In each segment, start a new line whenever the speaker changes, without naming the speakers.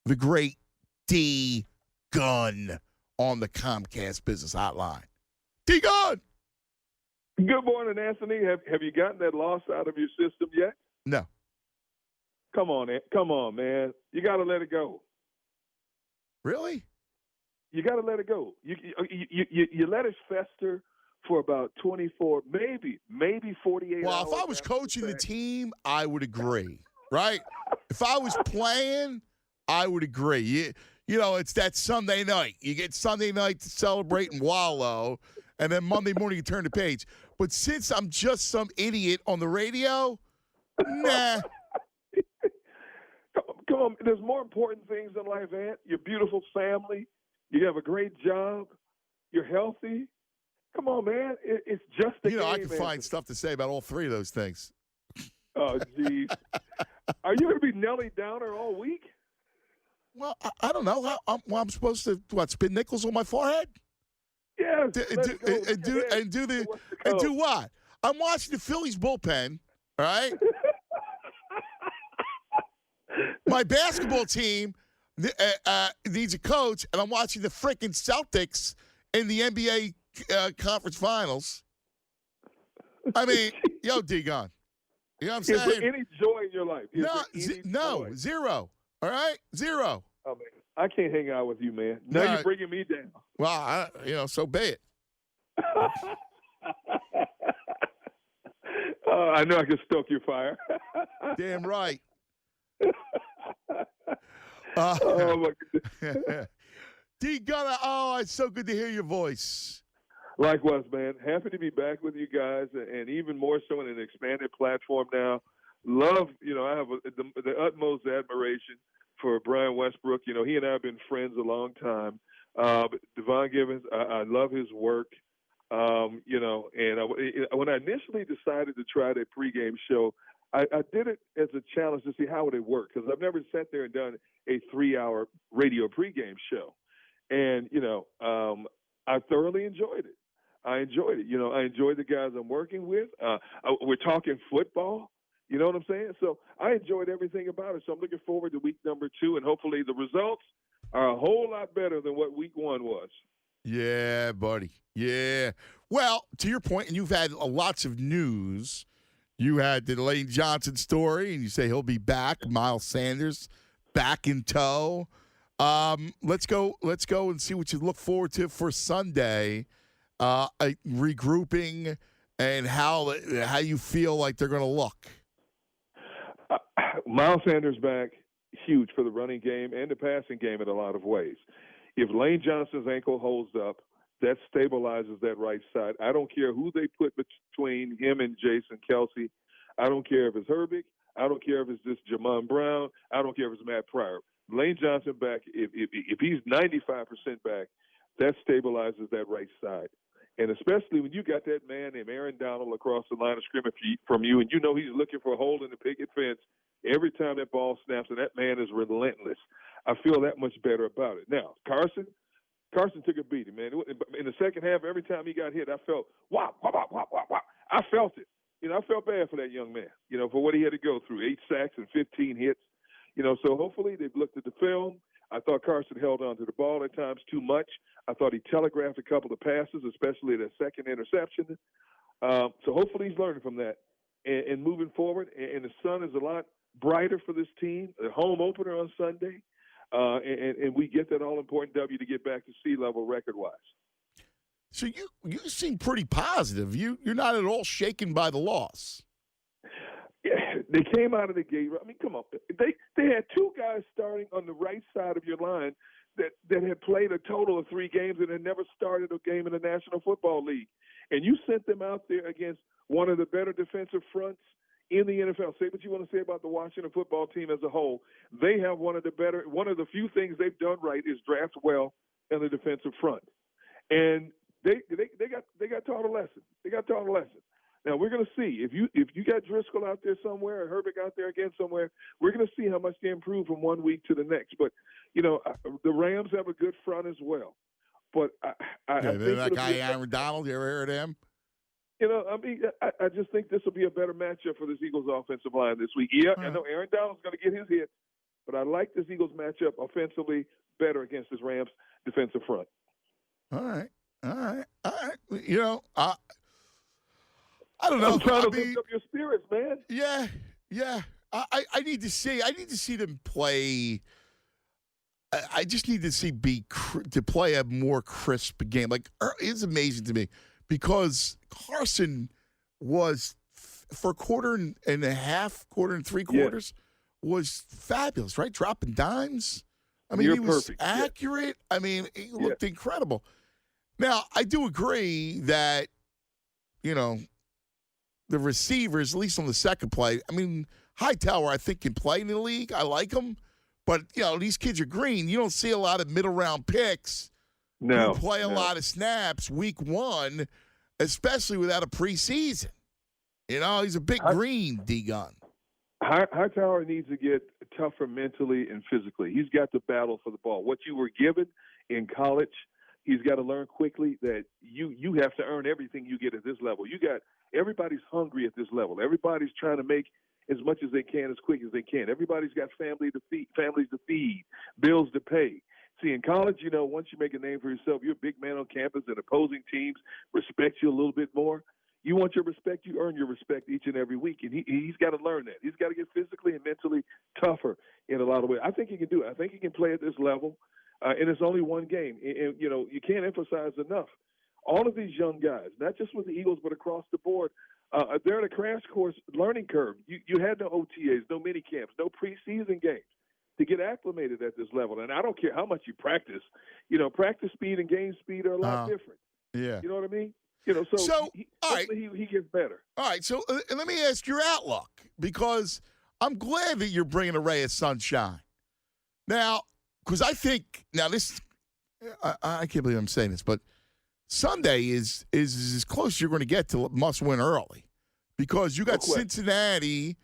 the great D. Gunn on the Comcast Business Hotline. D. Gunn!
Good morning, Anthony. Have you gotten that loss out of your system yet?
No.
Come on, man. You got to let it go.
Really?
You got to let it go. You let it fester for about 24, maybe 48 hours.
Well, if I was coaching the team, I would agree, right? If I was playing, I would agree. You know, it's that Sunday night. You get Sunday night to celebrate and wallow, and then Monday morning you turn the page. But since I'm just some idiot on the radio, nah.
Come on. There's more important things in life, Ant. Your beautiful family. You have a great job. You're healthy. Come on, man. It's just a game.
I can find stuff to say about all three of those things.
Oh, geez. Are you going to be Nelly Downer all week?
Well, I don't know. I'm supposed to, spin nickels on my forehead?
Yeah.
And do what? I'm watching the Phillies bullpen, all right? My basketball team needs a coach, and I'm watching the freaking Celtics in the NBA conference finals. I mean, yo, D-Gun. You know what I'm saying?
Is there any joy in your life?
No, zero. All right? Zero.
Oh, man. I can't hang out with you, man. Now you're bringing me down.
Well, so be it.
I know I can stoke your fire.
Damn right.
Oh, my goodness.
D. Gunner, it's so good to hear your voice.
Likewise, man. Happy to be back with you guys, and even more so in an expanded platform now. Love, I have the utmost admiration for Brian Westbrook. He and I have been friends a long time. Devon Givens, I love his work. And when I initially decided to try that pregame show, I did it as a challenge to see how would it work, because I've never sat there and done a 3-hour radio pregame show. And, I thoroughly enjoyed it. I enjoyed it. I enjoyed the guys I'm working with. We're talking football. You know what I'm saying? So I enjoyed everything about it. So I'm looking forward to week number 2, and hopefully the results are a whole lot better than what week 1 was.
Yeah, buddy. Yeah. Well, to your point, and you've had lots of news. You had the Lane Johnson story, and you say he'll be back. Miles Sanders back in tow. Let's go and see what you look forward to for Sunday. Regrouping and how you feel like they're going to look.
Miles Sanders back, huge for the running game and the passing game in a lot of ways. If Lane Johnson's ankle holds up, that stabilizes that right side. I don't care who they put between him and Jason Kelsey. I don't care if it's Herbig. I don't care if it's just Jamon Brown. I don't care if it's Matt Pryor. Lane Johnson back, if he's 95% back, that stabilizes that right side. And especially when you got that man named Aaron Donald across the line of scrimmage from you, and he's looking for a hole in the picket fence every time that ball snaps, and that man is relentless. I feel that much better about it. Now, Carson took a beating, man. In the second half, every time he got hit, I felt, wow. I felt it. I felt bad for that young man, for what he had to go through, 8 sacks and 15 hits. So hopefully they've looked at the film. I thought Carson held on to the ball at times too much. I thought he telegraphed a couple of passes, especially the second interception. So hopefully he's learning from that and moving forward. And the sun is a lot brighter for this team. The home opener on Sunday. And we get that all-important W to get back to sea-level record-wise.
So you seem pretty positive. You're not at all shaken by the loss.
Yeah, they came out of the gate. I mean, come on. They had 2 guys starting on the right side of your line that had played a total of 3 games and had never started a game in the National Football League. And you sent them out there against one of the better defensive fronts in the NFL. Say what you want to say about the Washington football team as a whole. They have one of the few things they've done right is draft well in the defensive front. And they got taught a lesson. They got taught a lesson. Now we're going to see if you got Driscoll out there somewhere or Herbig out there again somewhere. We're going to see how much they improve from one week to the next. But the Rams have a good front as well. But I think
that guy Aaron Donald. You ever heard of him?
I just think this will be a better matchup for this Eagles offensive line this week. Yeah, I know Aaron Donald's going to get his hit. but I like this Eagles matchup offensively better against this Rams defensive front.
All right. You know, I don't know.
I'm trying to lift up your spirits, man.
Yeah. I need to see them play. I just need to see to play a more crisp game. Like, it's amazing to me because Carson was for a quarter and a half, quarter and three quarters, was fabulous, right? Dropping dimes. I mean, he was
perfect.
accurate. I mean, he looked incredible. Now, I do agree that, you know, the receivers, at least on the second play, I mean, Hightower, I think, can play in the league. I like him. But, you know, these kids are green. You don't see a lot of middle-round picks who play a lot of snaps week one, especially without a preseason. You know, he's a big green, D-Gun.
Hightower needs to get tougher mentally and physically. He's got to battle for the ball. What you were given in college, he's got to learn quickly that you have to earn everything you get at this level. Everybody's hungry at this level. Everybody's trying to make as much as they can as quick as they can. Everybody's got families to feed, bills to pay. See, in college, you know, once you make a name for yourself, you're a big man on campus and opposing teams respect you a little bit more. You want your respect, you earn your respect each and every week. And he's got to learn that. He's got to get physically and mentally tougher in a lot of ways. I think he can do it. I think he can play at this level. And it's only one game. And, you know, you can't emphasize enough. All of these young guys, not just with the Eagles, but across the board, they're in a crash course learning curve. You had no OTAs, no mini camps, no preseason games to get acclimated at this level. And I don't care how much you practice. You know, practice speed and game speed are a lot different.
Yeah.
You know what I mean? You know, so he gets better.
All right, so let me ask your outlook, because I'm glad that you're bringing a ray of sunshine. Now, because I think, I can't believe I'm saying this, but Sunday is as close as you're going to get to must win early, because you got Cincinnati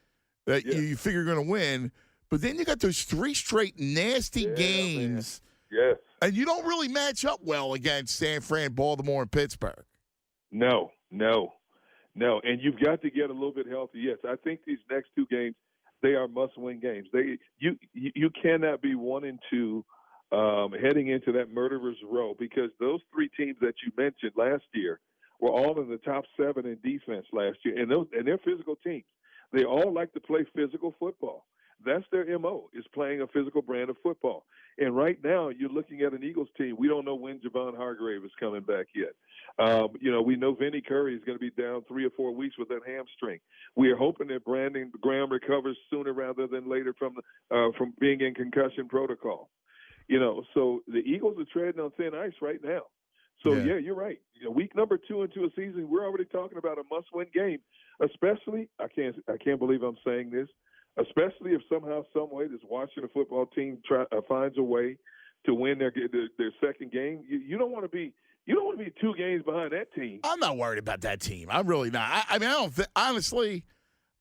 that you figure you're going to win, but then you got those three straight nasty games.
Man. Yes.
And you don't really match up well against San Fran, Baltimore, and Pittsburgh.
No. And you've got to get a little bit healthy. Yes, I think these next two games, they are must-win games. You cannot be 1-2 heading into that murderer's row, because those three teams that you mentioned last year were all in the top 7 in defense last year, and they're physical teams. They all like to play physical football. That's their MO, is playing a physical brand of football. And right now, you're looking at an Eagles team. We don't know when Javon Hargrave is coming back yet. You know, we know Vinny Curry is going to be down 3 or 4 weeks with that hamstring. We are hoping that Brandon Graham recovers sooner rather than later from being in concussion protocol. You know, so the Eagles are treading on thin ice right now. So, yeah you're right. You know, week number 2 into a season, we're already talking about a must-win game, especially, I can't believe I'm saying this, especially if somehow, some way, this Washington football team finds a way to win their second game. You don't want to be 2 games behind that team.
I'm not worried about that team. I'm really not. I mean, I don't think, honestly,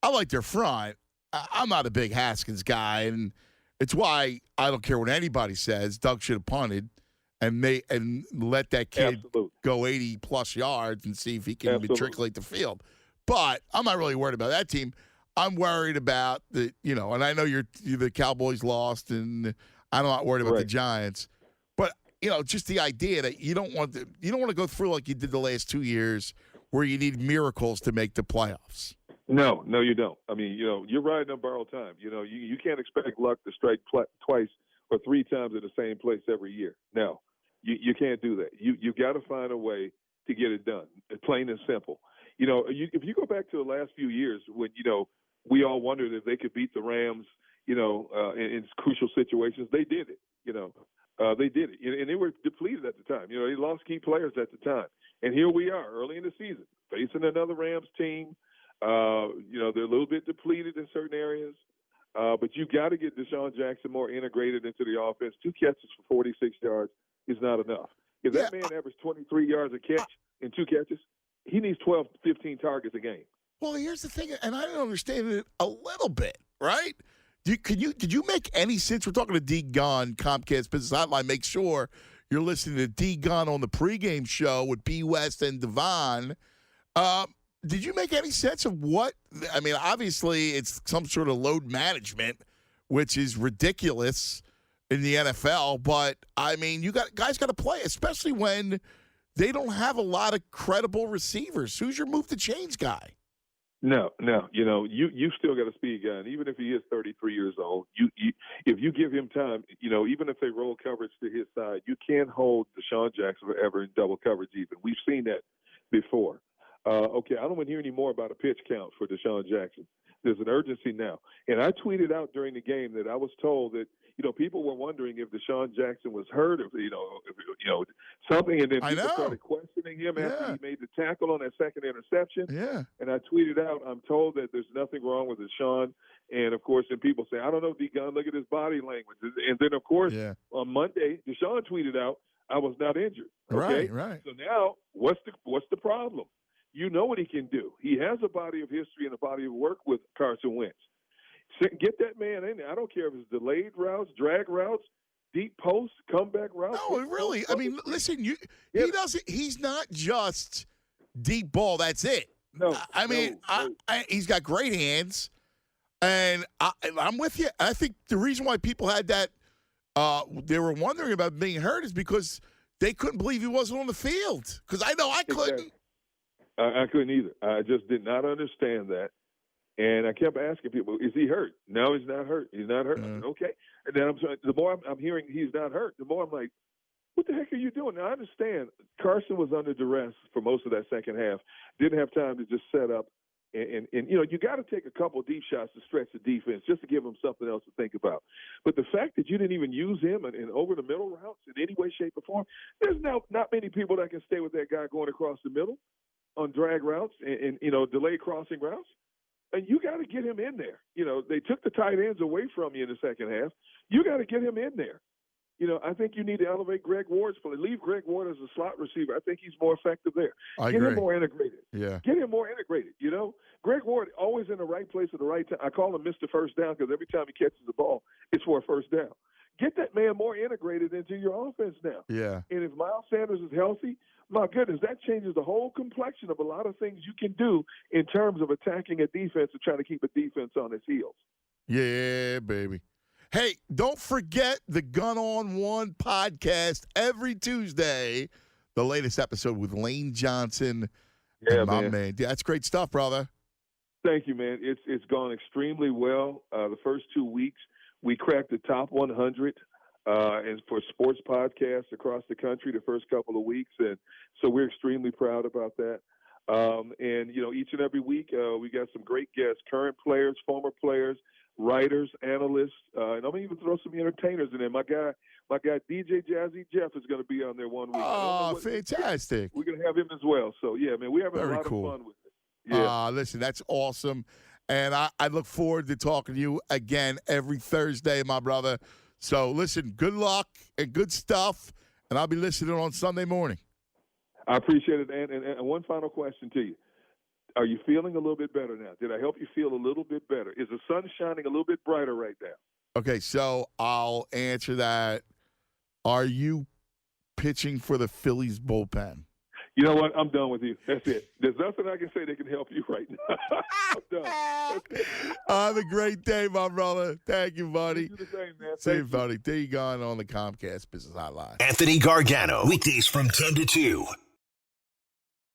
I like their front. I'm not a big Haskins guy, and it's why I don't care what anybody says. Doug should have punted and let that kid go 80-plus yards and see if he can matriculate the field. But I'm not really worried about that team. I'm worried about and I know the Cowboys lost, and I'm not worried about the Giants. But, you know, just the idea that you don't want to go through like you did the last 2 years where you need miracles to make the playoffs.
No, you don't. I mean, you know, you're riding on borrowed time. You know, you can't expect luck to strike twice or 3 times in the same place every year. No, you can't do that. You got to find a way to get it done, plain and simple. You know, if you go back to the last few years when, you know, we all wondered if they could beat the Rams, you know, in crucial situations. They did it, you know. They did it. And they were depleted at the time. You know, they lost key players at the time. And here we are early in the season facing another Rams team. You know, they're a little bit depleted in certain areas. But you got to get Deshaun Jackson more integrated into the offense. 2 catches for 46 yards is not enough. If that man averaged 23 yards a catch in 2 catches, he needs 12, 15 targets a game.
Well, here's the thing, and I don't understand it a little bit, right? Did you make any sense? We're talking to D. Gunn, Comcast Business Hotline. Make sure you're listening to D. Gunn on the pregame show with B. West and Devon. Did you make any sense of what – I mean, obviously it's some sort of load management which is ridiculous in the NFL. But, I mean, guys got to play, especially when they don't have a lot of credible receivers. Who's your move to change guy?
No. You still got a speed guy, and even if he is 33 years old, if you give him time, even if they roll coverage to his side, you can't hold Deshaun Jackson forever in double coverage. Even we've seen that before. Okay, I don't want to hear any more about a pitch count for Deshaun Jackson. There's an urgency now, and I tweeted out during the game that I was told that people were wondering if Deshaun Jackson was hurt, if something, and then people started questioning him after he made the tackle on that second interception.
Yeah.
And I tweeted out, I'm told that there's nothing wrong with Deshaun. And of course, then people say, I don't know, Derrick Gunn, look at his body language. And then of course, on Monday, Deshaun tweeted out, I was not injured. Okay?
Right.
So now, what's the problem? You know what he can do. He has a body of history and a body of work with Carson Wentz. Get that man in there. I don't care if it's delayed routes, drag routes, deep posts, comeback routes.
No, really. I mean, listen, he doesn't. He's not just deep ball. That's it.
No.
I mean, he's got great hands, and I'm with you. I think the reason why people had that, they were wondering about being hurt, is because they couldn't believe he wasn't on the field. Because I know I couldn't.
I couldn't either. I just did not understand that. And I kept asking people, is he hurt? No, he's not hurt. He's not hurt.
Mm-hmm.
Okay. And then the more I'm hearing he's not hurt, the more I'm like, what the heck are you doing? Now, I understand Carson was under duress for most of that second half. Didn't have time to just set up. And you got to take a couple deep shots to stretch the defense just to give him something else to think about. But the fact that you didn't even use him in over the middle routes in any way, shape, or form, there's now not many people that can stay with that guy going across the middle on drag routes and delayed crossing routes. And you got to get him in there. They took the tight ends away from you in the second half. You got to get him in there. I think you need to elevate Greg Ward's play. Leave Greg Ward as a slot receiver. I think he's more effective there.
I
get
agree.
him more integrated.
Yeah.
Get him more integrated. Greg Ward always in the right place at the right time. I call him Mr. First Down because every time he catches the ball, it's for a first down. Get that man more integrated into your offense now.
Yeah.
And if Miles Sanders is healthy, my goodness, that changes the whole complexion of a lot of things you can do in terms of attacking a defense and trying to keep a defense on its heels.
Yeah, baby. Hey, don't forget the Gun on One podcast every Tuesday. The latest episode with Lane Johnson.
Yeah,
my man. Yeah, that's great stuff, brother.
Thank you, man. It's gone extremely well. The first 2 weeks, we cracked the top 100 and for sports podcasts across the country the first couple of weeks, and so we're extremely proud about that. And each and every week we got some great guests, current players, former players, writers, analysts, and I'm gonna even throw some entertainers in there. My guy DJ Jazzy Jeff is going to be on there 1 week.
Oh, fantastic!
We're gonna have him as well. So yeah, man, we're having a lot of fun with it. Yeah.
Listen, that's awesome, and I look forward to talking to you again every Thursday, my brother. So, listen, good luck and good stuff, and I'll be listening on Sunday morning.
I appreciate it. And one final question to you. Are you feeling a little bit better now? Did I help you feel a little bit better? Is the sun shining a little bit brighter right now?
Okay, so I'll answer that. Are you pitching for the Phillies bullpen?
You know what? I'm done with you. That's it. There's nothing I can say that can help you right now. I'm done.
Have a great day, my brother. Thank you, buddy.
You do the same, man.
See you, buddy. There you go on the Comcast Business Hotline.
Anthony Gargano, weekdays from 10 to 2.